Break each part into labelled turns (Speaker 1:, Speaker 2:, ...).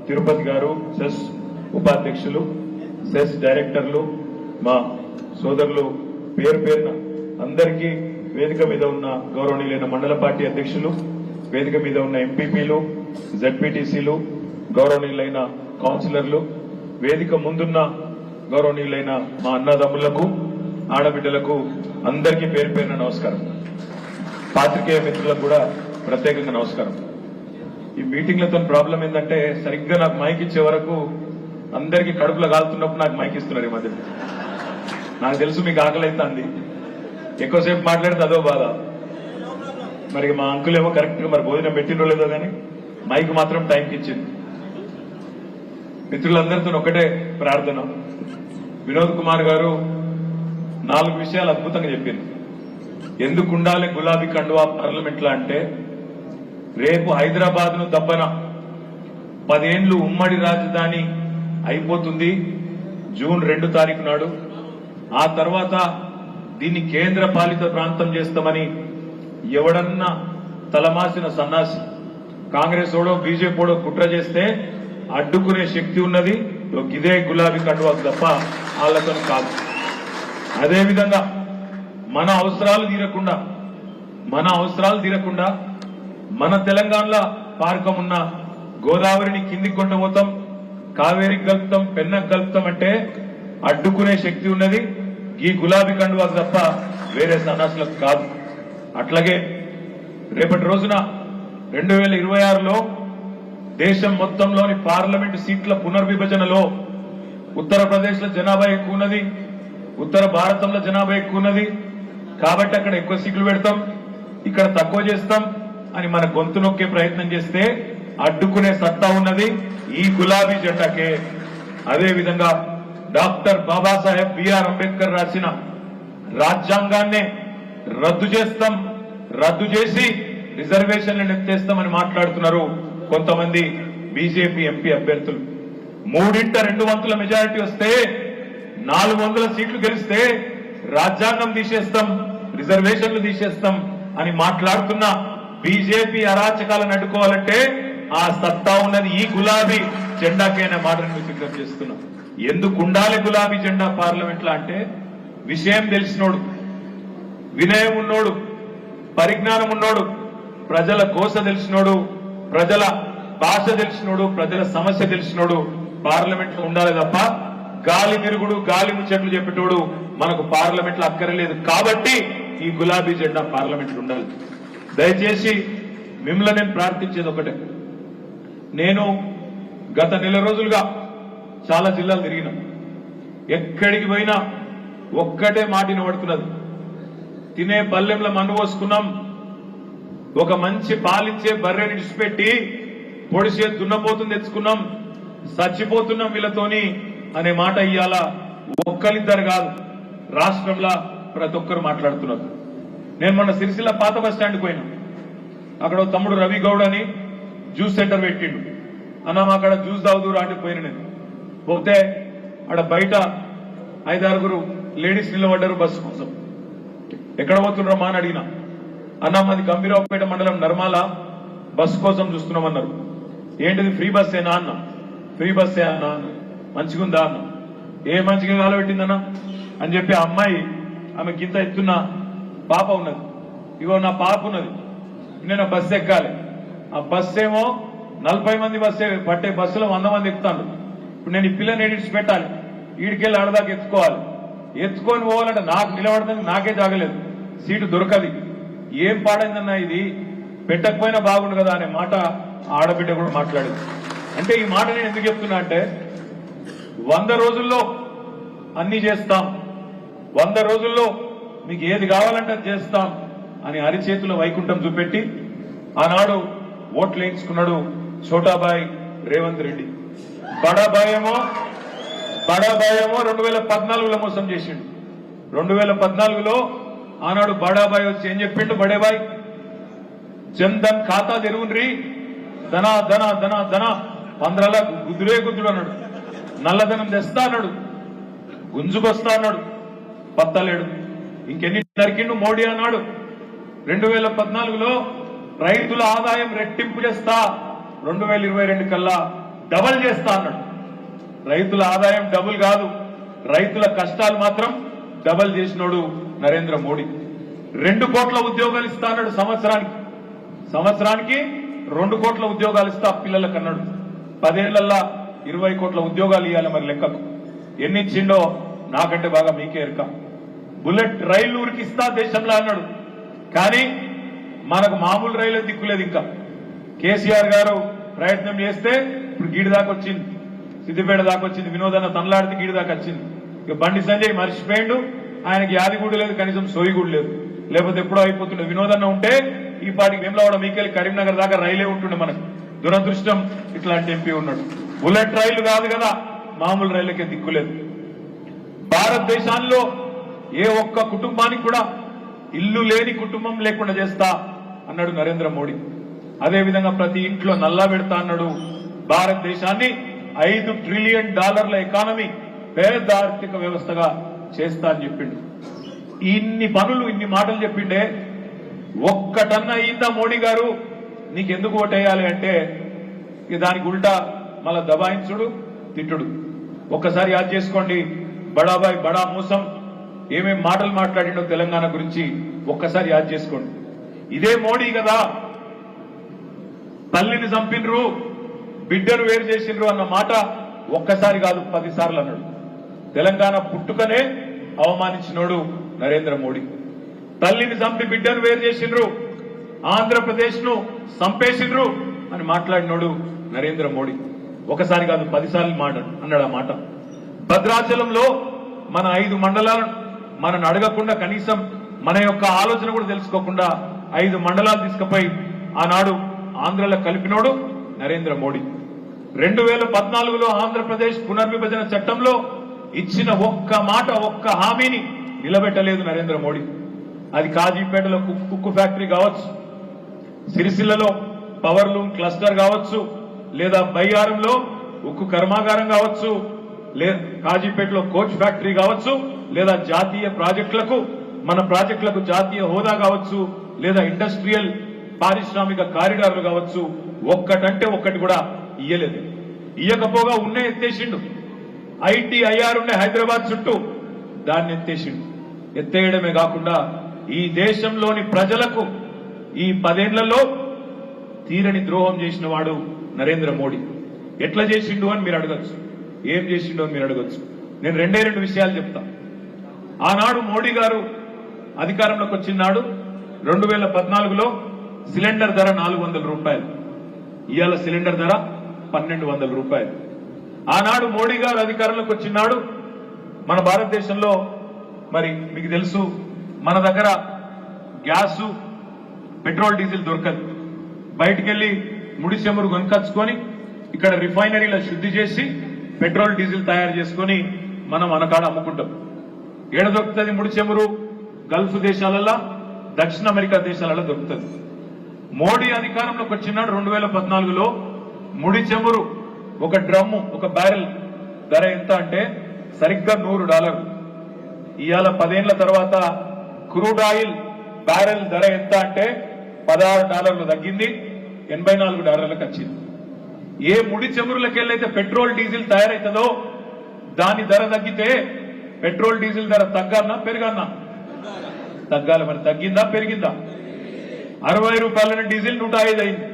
Speaker 1: తిరుపతి గారు, సెస్ ఉపాధ్యక్షులు, సెస్ డైరెక్టర్లు, మా సోదరులు పేరు పేరున అందరికీ, వేదిక మీద ఉన్న గౌరవనీయులైన మండల పార్టీ అధ్యక్షులు, వేదిక మీద ఉన్న ఎంపీపీలు, జెడ్పీటీసీలు, గౌరవనీయులైన కౌన్సిలర్లు, వేదిక ముందున్న గౌరవనీయులైన మా అన్నదమ్ములకు, ఆడబిడ్డలకు అందరికీ పేరు పేరున నమస్కారం. పాత్రికేయ మిత్రులకు కూడా ప్రత్యేకంగా నమస్కారం. ఈ మీటింగ్లతో ప్రాబ్లం ఏంటంటే సరిగ్గా నాకు మైక్ ఇచ్చే వరకు అందరికీ కడుపులో కాలుతున్నప్పుడు నాకు మైక్ ఇస్తున్నారు ఈ మధ్య. నాకు తెలుసు మీకు ఆకలి అవుతుంది, ఎక్కువసేపు మాట్లాడితే అదో బాధ. మరి మా అంకుల్ ఏమో కరెక్ట్ గా మరి భోజనం పెట్టినో లేదో కానీ మైక్ మాత్రం టైంకి ఇచ్చింది. మిత్రులందరితో ఒకటే ప్రార్థన, వినోద్ కుమార్ గారు 4 విషయాలు అద్భుతంగా చెప్పింది. ఎందుకు ఉండాలి గులాబీ కండువా పార్లమెంట్ లో అంటే, రేపు హైదరాబాద్ ను దబ్బన 10 ఏళ్లు ఉమ్మడి రాజధాని అయిపోతుంది జూన్ 2 తారీఖు నాడు. ఆ తర్వాత దీన్ని కేంద్ర పాలిత ప్రాంతం చేస్తామని ఎవడన్నా తలమాసిన సన్నాసి కాంగ్రెస్ ఓడో బీజేపీ ఓడో కుట్ర చేస్తే అడ్డుకునే శక్తి ఉన్నది ఇదే గులాబీ కండువాకు తప్ప వాళ్ళతో కాదు. అదేవిధంగా మన అవసరాలు తీరకుండా మన తెలంగాణలో పార్కం ఉన్న గోదావరిని కిందికి కొండపోతాం, కావేరికి కలుపుతాం, పెన్నకు కలుపుతాం అంటే అడ్డుకునే శక్తి ఉన్నది ఈ గులాబీ కండువాకు తప్ప వేరే సన్నాసులకు కాదు. అట్లాగే రేపటి రోజున 2026లో దేశం మొత్తంలోని పార్లమెంటు సీట్ల పునర్విభజనలో ఉత్తరప్రదేశ్ లో జనాభా ఎక్కువ ఉన్నది, ఉత్తర భారతంలో జనాభా ఎక్కువ ఉన్నది. కాబట్టి అక్కడ ఎక్కువ సీట్లు పెడతాం, ఇక్కడ తక్కువ చేస్తాం అని మన గొంతు నొక్కే ప్రయత్నం చేస్తే అడ్డుకునే సత్తా ఉన్నది ఈ గులాబీ జెండాకే. అదేవిధంగా డాక్టర్ బాబాసాహెబ్ బిఆర్ అంబేద్కర్ రాసిన రాజ్యాంగాన్నే రద్దు చేసి రిజర్వేషన్లను ఎత్తేస్తామని మాట్లాడుతున్నారు కొంతమంది బీజేపీ ఎంపీ అభ్యర్థులు. 3/2 మెజారిటీ వస్తే 400 సీట్లు గెలిస్తే రాజ్యాంగం తీసేస్తాం, రిజర్వేషన్లు తీసేస్తాం అని మాట్లాడుతున్న బీజేపీ అరాచకాలను అడ్డుకోవాలంటే ఆ సత్తా ఉన్నది ఈ గులాబీ జెండాకే అనే మాటను సిద్ధం చేస్తున్నాం. ఎందుకు ఉండాలి గులాబీ జెండా పార్లమెంట్ లో అంటే, విషయం తెలిసినోడు, వినయం ఉన్నోడు, పరిజ్ఞానం ఉన్నోడు, ప్రజల కోస తెలిసినోడు, ప్రజల భాష తెలిసినోడు, ప్రజల సమస్య తెలిసినోడు పార్లమెంట్ లో ఉండాలి తప్ప గాలి తిరుగుడు, గాలి ముచ్చట్లు చెప్పేటోడు మనకు పార్లమెంట్ లో అక్కర్లేదు. కాబట్టి ఈ గులాబీ జెండా పార్లమెంట్ లో ఉండాలి. దయచేసి మిమ్మల్ని నేను ప్రార్థించేది ఒకటే, నేను గత నెల రోజులుగా చాలా జిల్లాలు తిరిగినా, ఎక్కడికి పోయినా ఒక్కటే మాట వినబడుతున్నది, తినే పల్లెంలో మన్ను పోసుకున్నాం, ఒక మంచి పాలిచ్చే బర్రెని విడిచిపెట్టి పొడిసే దున్నపోతుంది తెచ్చుకున్నాం, చచ్చిపోతున్నాం వీళ్ళతోని అనే మాట ఇయ్యాల ఒక్కరిద్దరు కాదు, రాష్ట్రంలో ప్రతి ఒక్కరు మాట్లాడుతున్నారు. నేను మొన్న సిరిసిల్ల పాత బస్ స్టాండ్కి పోయినా, అక్కడ తమ్ముడు రవి గౌడ్ అని జ్యూస్ సెంటర్ పెట్టిండు. అన్న అక్కడ జ్యూస్ తాగుదూరు అంటే పోయిన నేను పోతే ఆడ బయట 5-6 లేడీస్ నిలబడ్డారు బస్సు కోసం. ఎక్కడ పోతున్నారమ్మా అని అడిగినా, అన్న మాది గంభీరావుపేట మండలం నర్మాల, బస్సు కోసం చూస్తున్నామన్నారు. ఏంటిది ఫ్రీ బస్సేనా అన్న. ఫ్రీ బస్సే అన్న. మంచిగుందా అన్న. ఏ మంచిగా కాలబెట్టిందన్న అని చెప్పి ఆ అమ్మాయి, ఆమె గింత ఎత్తున్న పాప ఉన్నది, ఇగో నా పాప ఉన్నది, నేను బస్సు ఎక్కాలి. ఆ బస్సు ఏమో 40 మంది బస్సే పట్టే బస్సులో 100 మంది ఎక్కుతాను. ఇప్పుడు నేను ఈ పిల్లని ఎడిట్స్ పెట్టాలి, ఈడికెళ్ళి ఆడదాకా ఎత్తుకొని పోవాలంటే నాకు నిలబడుతుంది, నాకే జాగలేదు, సీటు దొరకది. ఏం పాడైందన్నా ఇది, పెట్టకపోయినా బాగుండు కదా అనే మాట ఆడబిడ్డ కూడా మాట్లాడింది. అంటే ఈ మాట నేను ఎందుకు చెప్తున్నా అంటే, 100 రోజుల్లో అన్ని చేస్తాం, 100 రోజుల్లో మీకు ఏది కావాలంటే అది చేస్తాం అని అరిచేతుల వైకుంఠం చూపెట్టి ఆనాడు ఓట్లు వేయించుకున్నాడు ఛోటాబాయ్ రేవంత్ రెడ్డి. బడాబాయ్ ఏమో 2014లో మోసం చేసిండు. 2014లో ఆనాడు బడాబాయ్ వచ్చి ఏం చెప్పిండు, బడేబాయ్ జన్ధన్ ఖాతా తెరువుండ్రి, ధనా ధనా ధనా ధనా 15 గుద్దుడు అన్నాడు. నల్లధనం తెస్తా అన్నాడు, గుంజుకొస్తా అన్నాడు, పత్తలేడు. ఇంకెన్ని నరికిండు మోడీ అన్నాడు. 2014లో రైతుల ఆదాయం రెట్టింపు చేస్తా, 2022 కల్లా డబల్ చేస్తా అన్నాడు. రైతుల ఆదాయం డబుల్ కాదు, రైతుల కష్టాలు మాత్రం డబల్ చేసినోడు నరేంద్ర మోడీ. 2 కోట్ల ఉద్యోగాలు ఇస్తా అన్నాడు సంవత్సరానికి 2 కోట్ల ఉద్యోగాలు ఇస్తా పిల్లలకు అన్నాడు. 10 ఏళ్లలో 20 కోట్ల ఉద్యోగాలు ఇవ్వాలి. మరి లెక్కకు ఎన్ని ఇచ్చిండో నాకంటే బాగా మీకే ఎరక. బుల్లెట్ రైలు ఊరికి ఇస్తా దేశంలో అన్నాడు. కానీ మనకు మామూలు రైలు దిక్కులేదు. ఇంకా కేసీఆర్ గారు ప్రయత్నం చేస్తే ఇప్పుడు గీడి దాకా వచ్చింది, సిద్దిపేట దాకా వచ్చింది, వినోదన్న తనలాడితే గీడి దాకా వచ్చింది. ఇక బండి సంజయ్ మర్చిపోయిండు, ఆయనకి యాదిగూడు లేదు, కనీసం సోయిగూడు లేదు. లేకపోతే ఎప్పుడో అయిపోతుండే. వినోదన్న ఉంటే ఈ పాటికి వేములవాడ మీకెళ్ళి కరీంనగర్ దాకా రైలే ఉంటుండే. మనకు దురదృష్టం ఇట్లాంటి ఎంపీ ఉన్నాడు. బుల్లెట్ రైలు కాదు కదా, మామూలు రైళ్లకే దిక్కులేదు. భారతదేశంలో ఏ ఒక్క కుటుంబానికి కూడా ఇల్లు లేని కుటుంబం లేకుండా చేస్తా అన్నాడు నరేంద్ర మోడీ. అదేవిధంగా ప్రతి ఇంట్లో నల్లా పెడతా అన్నాడు. భారతదేశాన్ని $5 ట్రిలియన్ ఎకానమీ, పెద్ద ఆర్థిక వ్యవస్థగా చేస్తా అని చెప్పిండు. ఇన్ని పనులు, ఇన్ని మాటలు చెప్పిండే ఒక్కటన్నా అయిందా మోడీ గారు? నీకెందుకు ఓటేయాలి అంటే దానికి ఉల్టా మళ్ళా దబాయించుడు, తిట్టుడు. ఒక్కసారి యాద్ చేసుకోండి, బడాబాయ్ బడా మోసం ఏమేం మాటలు మాట్లాడిండో తెలంగాణ గురించి ఒక్కసారి యాద్ చేసుకోండి. ఇదే మోడీ కదా తల్లిని చంపినరు, బిడ్డను వేరు చేసిండ్రు అన్న మాట ఒక్కసారి కాదు 10 సార్లు అన్నాడు. తెలంగాణ పుట్టుకనే అవమానించినోడు నరేంద్ర మోడీ. తల్లిని చంపి బిడ్డను వేరు చేసిండ్రు, ఆంధ్రప్రదేశ్ ను చంపేసిండ్రు అని మాట్లాడినోడు నరేంద్ర మోడీ. ఒకసారి కాదు 10 సార్లు అన్నాడు ఆ మాట. భద్రాచలంలో మన 5 మండలాలను మనను అడగకుండా, కనీసం మన యొక్క ఆలోచన కూడా తెలుసుకోకుండా 5 మండలాలు తీసుకుపోయి ఆనాడు ఆంధ్రలో కలిపినోడు నరేంద్ర మోడీ. 2014లో ఆంధ్రప్రదేశ్ పునర్విభజన చట్టంలో ఇచ్చిన ఒక్క మాట, ఒక్క హామీని నిలబెట్టలేదు నరేంద్ర మోడీ. అది కాజీపేటలో కుక్కు ఫ్యాక్టరీ కావచ్చు, సిరిసిల్లలో పవర్ లూమ్ క్లస్టర్ కావచ్చు, లేదా బయ్యారంలో ఉక్కు కర్మాగారం కావచ్చు, కాజీపేటలో కోచ్ ఫ్యాక్టరీ కావచ్చు, లేదా జాతీయ ప్రాజెక్టులకు, మన ప్రాజెక్టులకు జాతీయ హోదా కావచ్చు, లేదా ఇండస్ట్రియల్ పారిశ్రామిక కారిడార్లు కావచ్చు, ఒక్కటంటే ఒక్కటి కూడా ఇయ్యలేదు. ఇయ్యకపోగా ఉన్నే ఎత్తేసిండు. ITIR ఉండే హైదరాబాద్ చుట్టూ, దాన్ని ఎత్తేసిండు. ఎత్తేయడమే కాకుండా ఈ దేశంలోని ప్రజలకు ఈ 10 ఏళ్లలో తీరని ద్రోహం చేసిన వాడు నరేంద్ర మోడీ. ఎట్లా చేసిండు అని మీరు అడగచ్చు, ఏం చేసిండు అని మీరు అడగచ్చు. నేను 2 విషయాలు చెప్తా. ఆనాడు మోడీ గారు అధికారంలోకి వచ్చినాడు 2014లో సిలిండర్ ధర $400. ఇవాళ సిలిండర్ ధర $1200. ఆనాడు మోడీ గారు అధికారంలోకి వచ్చినాడు మన భారతదేశంలో, మరి మీకు తెలుసు, మన దగ్గర గ్యాసు, పెట్రోల్, డీజిల్ దొరకదు. బయటికెళ్లి ముడి చెమురు కొనుకొచ్చుకొని ఇక్కడ రిఫైనరీలో శుద్ధి చేసి పెట్రోల్, డీజిల్ తయారు చేసుకొని మనం అనకాడ అమ్ముకుంటాం. ఏడ దొరుకుతుంది ముడి చెమురు? గల్ఫ్ దేశాలలో, దక్షిణ అమెరికా దేశాలలో దొరుకుతుంది. మోడీ అధికారంలోకి వచ్చినాడు 2014లో ముడి చెమురు ఒక డ్రమ్ము, ఒక బ్యారెల్ ధర ఎంత అంటే సరిగ్గా $100. ఇవాళ 10 ఏళ్ల తర్వాత క్రూడ్ ఆయిల్ బ్యారెల్ ధర ఎంత అంటే $16 తగ్గింది, $84లకు వచ్చింది. ఏ ముడి చెమురులకెళ్ళైతే పెట్రోల్, డీజిల్ తయారైతుందో దాని ధర తగ్గితే పెట్రోల్, డీజిల్ ధర తగ్గాలన్నా పెరగాలన్నా? తగ్గాలి. మరి తగ్గిందా పెరిగిందా? ₹60 డీజిల్ 105 అయింది,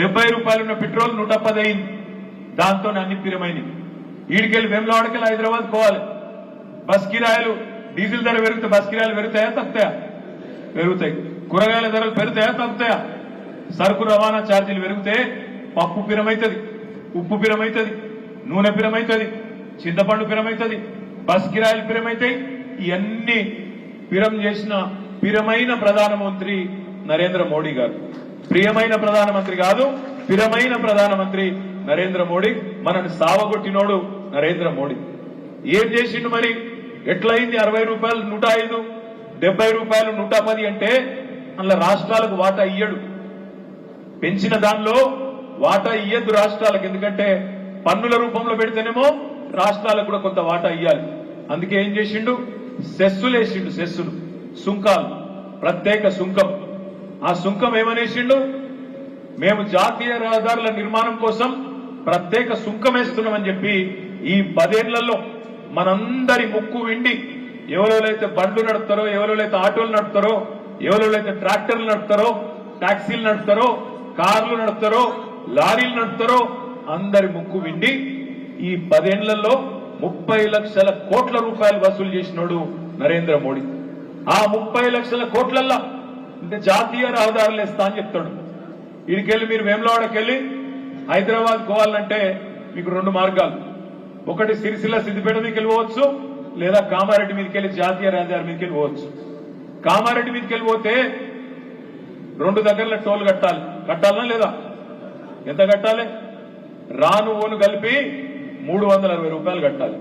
Speaker 1: ₹70 పెట్రోల్ 110 అయింది. దాంతో అన్ని పిరమైనవి. ఈడికెళ్ళి వేములవాడకెళ్ళి హైదరాబాద్ పోవాలి. బస్ కిరాయిలు, డీజిల్ ధర పెరిగితే బస్ కిరాయిలు పెరుగుతాయా తగ్గుతాయా? పెరుగుతాయి. కూరగాయల ధరలు పెరుగుతాయా తగ్గుతాయా? సరుకు రవాణా ఛార్జీలు పెరిగితే పప్పు పిరమైతుంది, ఉప్పు పిరమైతుంది, నూనె పిరమైతుంది, చింతపండు పిరమైతుంది, బస్ కిరాయిలు పిరమైతాయి. ఇవన్నీ పిరం చేసిన పిరమైన ప్రధానమంత్రి నరేంద్ర మోడీ గారు. ప్రియమైన ప్రధానమంత్రి కాదు, పిరమైన ప్రధానమంత్రి నరేంద్ర మోడీ. మనని సావగొట్టినోడు నరేంద్ర మోడీ. ఏం చేసిండు మరి? ఎట్లయింది? ₹60 105, ₹70 110 అంటే అందులో రాష్ట్రాలకు వాటా ఇయ్యడు. పెంచిన దానిలో వాటా ఇయ్యద్దు రాష్ట్రాలకు, ఎందుకంటే పన్నుల రూపంలో పెడితేనేమో రాష్ట్రాలకు కూడా కొంత వాటా ఇయ్యాలి. అందుకే ఏం చేసిండు? సెస్సులు వేసిండు. సెస్సులు, సుంకాలు, ప్రత్యేక సుంకం. ఆ సుంకం ఏమనేసిండు? మేము జాతీయ రహదారుల నిర్మాణం కోసం ప్రత్యేక సుంకం వేస్తున్నామని చెప్పి ఈ 10 ఏళ్లలో మనందరి ముక్కు విండి ఎవరెవరైతే బండ్లు నడుపుతారో, ఎవరెవరైతే ఆటోలు నడుపుతారో, ఎవరెవరైతే ట్రాక్టర్లు నడుపుతారో, టాక్సీలు నడుపుతారో, కార్లు నడుపుతారో, లారీలు నడుపుతారో అందరి ముక్కు విండి ఈ 10 ఏళ్లలో 30 లక్షల కోట్ల రూపాయలు వసూలు చేసినోడు నరేంద్ర మోడీ. ఆ 30 లక్షల కోట్లల్లా అంటే జాతీయ రహదారులు ఇస్తా అని చెప్తాడు. వీడికెళ్ళి మీరు వేములవాడకెళ్ళి హైదరాబాద్ పోవాలంటే మీకు 2 మార్గాలు. ఒకటి సిరిసిల్ల సిద్దిపేట మీదకి వెళ్ళిపోవచ్చు, లేదా కామారెడ్డి మీదకి వెళ్ళి జాతీయ రహదారి మీదకి వెళ్ళిపోవచ్చు. కామారెడ్డి మీదకి వెళ్ళిపోతే 2 దగ్గరలో టోల్ కట్టాలనా లేదా? ఎంత కట్టాలి? రాను ఓను కలిపి 360 రూపాయలు కట్టాలి.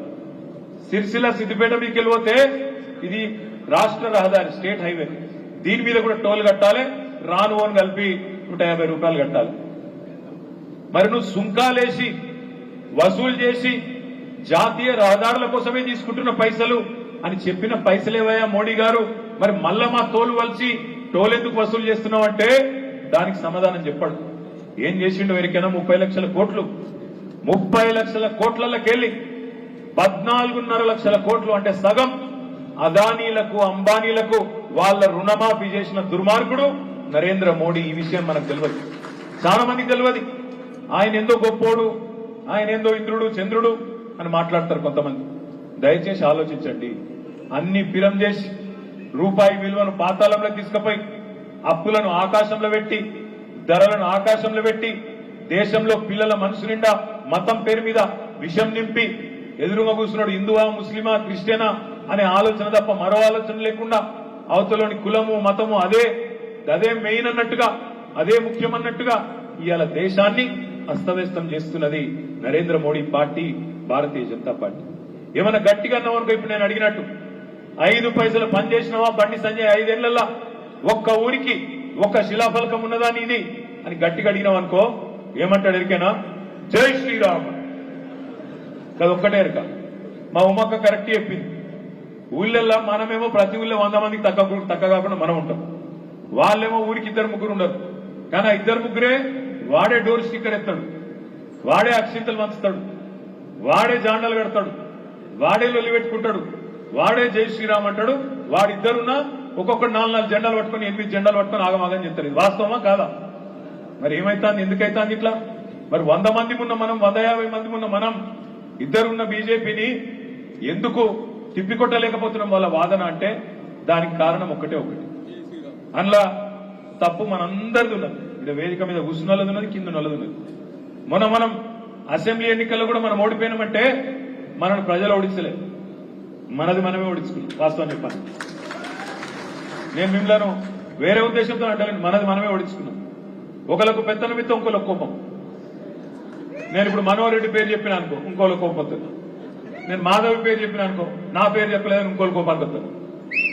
Speaker 1: సిరిసిల్ల సిద్దిపేట మీదకి వెళ్ళిపోతే ఇది రాష్ట్ర రహదారి, స్టేట్ హైవే, దీని మీద కూడా టోల్ కట్టాలి. రాను ఓను కలిపి 150 రూపాయలు కట్టాలి. మరి నువ్వు సుంకాలేసి వసూలు చేసి జాతీయ రహదారుల కోసమే తీసుకుంటున్న పైసలు అని చెప్పిన పైసలేవయ్యా మోడీ గారు? మరి మళ్ళా మా తోలు వలిసి టోల్ ఎందుకు వసూలు చేస్తున్నావు అంటే దానికి సమాధానం చెప్పాడు. ఏం చేసిండు ఎవరికైనా? 30 లక్షల కోట్లు, 30 లక్షల కోట్లకెళ్ళి 14.5 లక్షల కోట్లు అంటే సగం అదానీలకు, అంబానీలకు వాళ్ళ రుణమాఫీ చేసిన దుర్మార్గుడు నరేంద్ర మోడీ. ఈ విషయం మనకు తెలియదు, చాలా మందికి తెలియదు. ఆయన ఎందో గొప్పోడు, ఆయన ఏందో ఇంద్రుడు చంద్రుడు అని మాట్లాడతారు కొంతమంది. దయచేసి ఆలోచించండి. అన్ని పిరం చేసి రూపాయి విలువను పాతాళంలో తీసుకుపోయి అప్పులను ఆకాశంలో పెట్టి ధరలను ఆకాశంలో పెట్టి దేశంలో పిల్లల మనసు నిండా మతం పేరు మీద విషం నింపి ఎదురుగా కూర్చున్నాడు. హిందువా, ముస్లిమా, క్రిస్టియనా అనే ఆలోచన తప్ప మరో ఆలోచన లేకుండా అవతలోని కులము మతము అదే మెయిన్ అన్నట్టుగా, అదే ముఖ్యం అన్నట్టుగా ఇవాళ దేశాన్ని అస్తవ్యస్తం చేస్తున్నది నరేంద్ర మోడీ పార్టీ, భారతీయ జనతా పార్టీ. ఏమన్నా గట్టిగా అన్నామనుకో, ఇప్పుడు నేను అడిగినట్టు 5 పైసలు పనిచేసినవా బండి సంజయ్ 5 ఏళ్లలో ఒక్క ఊరికి ఒక్క శిలాఫలకం ఉన్నదా నీది అని గట్టిగా అడిగినావనుకో ఏమంటాడు ఎరికేనా? జై శ్రీరామ్. అది ఒక్కటే ఎరక. మా ఉమ్మక్క కరెక్ట్ చెప్పింది. ఊళ్ళల్లో మనమేమో ప్రతి ఊళ్ళో 100 మందికి తగ్గ కాకుండా మనం ఉంటాం. వాళ్ళేమో ఊరికి 2-3 ఉండరు. కానీ ఆ 2-3 వాడే డోర్ స్టిక్కర్ ఎత్తాడు, వాడే అక్షింతలు పంచుతాడు, వాడే జాండలు కడతాడు, వాడే లొల్లి పెట్టుకుంటాడు, వాడే జై శ్రీరామ్ అంటాడు. వాడిద్దరున్నా ఒక్కొక్కటి 4 జెండాలు పట్టుకొని 8 జెండాలు పట్టుకొని ఆగమాగని చెప్తారు. ఇది వాస్తవమా కాదా? మరి ఏమైతుంది, ఎందుకైతుంది ఇట్లా? మరి 100 మంది ఉన్న మనం, 150 మంది ఉన్న మనం ఇద్దరున్న బీజేపీని ఎందుకు తిప్పికొట్టలేకపోతున్నాం వాళ్ళ వాదన అంటే దానికి కారణం ఒకటే. అందులో తప్పు మనందరిది ఉన్నది. ఇక్కడ వేదిక మీద కూర్చున్నది ఉన్నది, కింద ఉన్నది ఉన్నది. మనం అసెంబ్లీ ఎన్నికల్లో కూడా మనం ఓడిపోయినామంటే మనల్ని ప్రజలు ఓడించలేదు, మనది మనమే ఓడించుకున్నాం. వాస్తవం చెప్పాలి, నేను మిమ్మల్ని వేరే ఉద్దేశంతో అంటాను. మనది మనమే ఓడించుకున్నాం. ఒకరికి పెత్తనం ఇస్తే ఇంకోళ్ళకి కోపం. నేను ఇప్పుడు మనోహర్ రెడ్డి పేరు చెప్పిన అనుకో ఇంకోళ్ళకి కోపం వస్తుంది. నేను మాధవి పేరు చెప్పిన అనుకో నా పేరు చెప్పలేదని ఇంకోళ్ళకి కోపానికి వస్తుంది.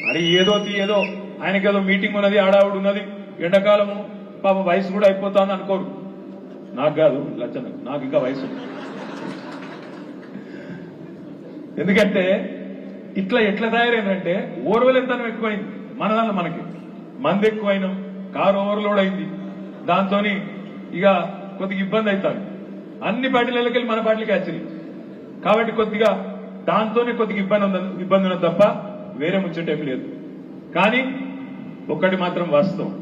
Speaker 1: అది ఏదో ఆయనకేదో మీటింగ్ ఉన్నది, ఆడావిడ ఉన్నది, ఎండాకాలము పాప వయసు కూడా అయిపోతుంది అనుకోరు. నాకు కాదు లచ్చన, నాకు ఇంకా వయసు ఉంది. ఎందుకంటే ఎట్లా తయారైందంటే ఓర్వలెంతనం ఎక్కువైంది మన దానిలో. మనకి మంది ఎక్కువైనాం, కారు ఓవర్లోడ్ అయింది, దాంతో ఇక కొద్దిగా ఇబ్బంది అవుతారు. అన్ని పార్టీలకి వెళ్ళి మన పార్టీలకి వచ్చింది కాబట్టి కొద్దిగా దాంతోనే కొద్దిగా ఇబ్బంది ఉన్నది తప్ప వేరే ముచ్చటేం లేదు. కానీ ఒక్కటి మాత్రం వాస్తవం,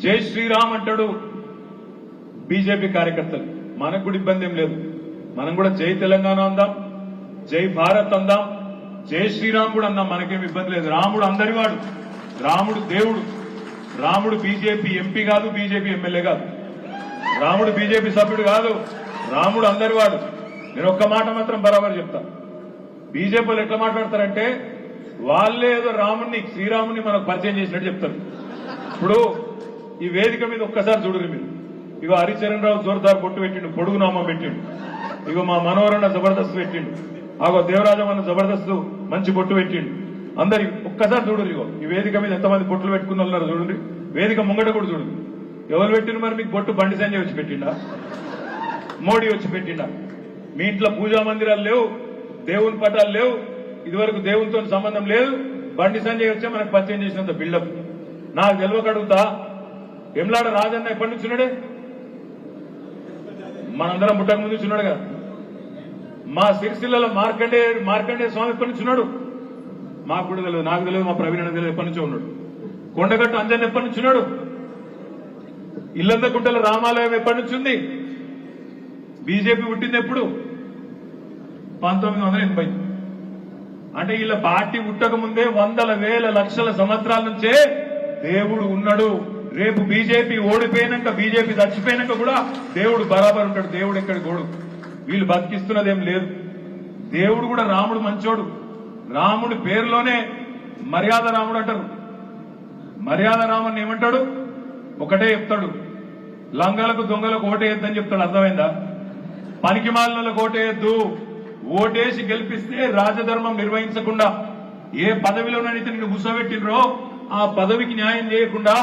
Speaker 1: జై శ్రీరామ్ అంటాడు బీజేపీ కార్యకర్తలు. మనకు కూడా ఇబ్బంది ఏం లేదు. మనం కూడా జై తెలంగాణ అందాం, జై భారత్ అందాం, జై శ్రీరామ్ కూడా అందాం. మనకేం ఇబ్బంది లేదు. రాముడు అందరివాడు, రాముడు దేవుడు. రాముడు బీజేపీ ఎంపీ కాదు, బీజేపీ ఎమ్మెల్యే కాదు, రాముడు బీజేపీ సభ్యుడు కాదు, రాముడు అందరివాడు. నేను ఒక్క మాట మాత్రం బరాబర్ చెప్తా. బీజేపీలు ఎట్లా మాట్లాడతారంటే వాళ్ళే ఏదో రాముడిని, శ్రీరాముడిని మనకు పరిచయం చేసినట్టు చెప్తారు. ఇప్పుడు ఈ వేదిక మీద ఒక్కసారి చూడరు మీరు. ఇగో హరిచరణ్ రావు జోర్దార్ బొట్టు పెట్టిండు, పొడుగు నామం పెట్టిండు. ఇగో మా మనోహరణ జబర్దస్త్ పెట్టిండు. ఆగో దేవరాజమన్న జబర్దస్త్ మంచి బొట్టు పెట్టిండు. అందరి ఒక్కసారి చూడరు. ఇగో ఈ వేదిక మీద ఎంతమంది బొట్లు పెట్టుకున్న ఉన్నారు చూడండి. వేదిక ముంగట కూడా చూడండి. ఎవరు పెట్టిన మరి మీకు బొట్టు? బండి సంజయ్ వచ్చి పెట్టిండా? మోడీ వచ్చి పెట్టిండా? మీ ఇంట్లో పూజా మందిరాలు లేవు, దేవుని పటాలు లేవు, ఇదివరకు దేవునితో సంబంధం లేదు. బండి సంజయ్ వచ్చే మనకు పరిచయం చేసినంత బిల్డప్. నాకు తెలియక అడుగుతా, ఎమ్లాడ రాజన్న ఎప్పటి నుంచి ఉన్నాడే? మనందరం పుట్టక ముందు చూన్నాడు కదా. మా సిరిసిల్లలో మార్కండేయ స్వామి ఎప్పటి నుంచి ఉన్నాడు మాకు కూడా తెలియదు, నాకు తెలియదు, మా ప్రవీణ్ తెలియదు, ఎప్పటి నుంచో ఉన్నాడు. కొండగట్టు అంజన్ ఎప్పటి నుంచి ఉన్నాడు. ఇల్లందకుంటల రామాలయం ఎప్పటి నుంచి ఉంది. బీజేపీ పుట్టింది ఎప్పుడు? 1980. అంటే వీళ్ళ పార్టీ పుట్టక ముందే వందల వేల లక్షల సంవత్సరాల నుంచే దేవుడు ఉన్నాడు. రేపు బీజేపీ ఓడిపోయినాక, బీజేపీ చచ్చిపోయినాక కూడా దేవుడు బరాబర్ ఉంటాడు. దేవుడు ఎక్కడి గోడు. వీళ్ళు బతికిస్తున్నదేం లేదు. దేవుడు కూడా రాముడు మంచోడు. రాముడి పేరులోనే మర్యాద రాముడు అంటారు. మర్యాద రాముడిని ఏమంటాడు? ఒకటే చెప్తాడు, లంగలకు దొంగలకు ఓటేయొద్దని చెప్తాడు. అర్థమైందా? పనికి మాలినలకు ఓటేయొద్దు. ఓటేసి గెలిపిస్తే రాజధర్మం నిర్వహించకుండా ఏ పదవిలోనైతే నిన్ను కూర్చోబెట్టినరో ఆ పదవికి న్యాయం చేయకుండా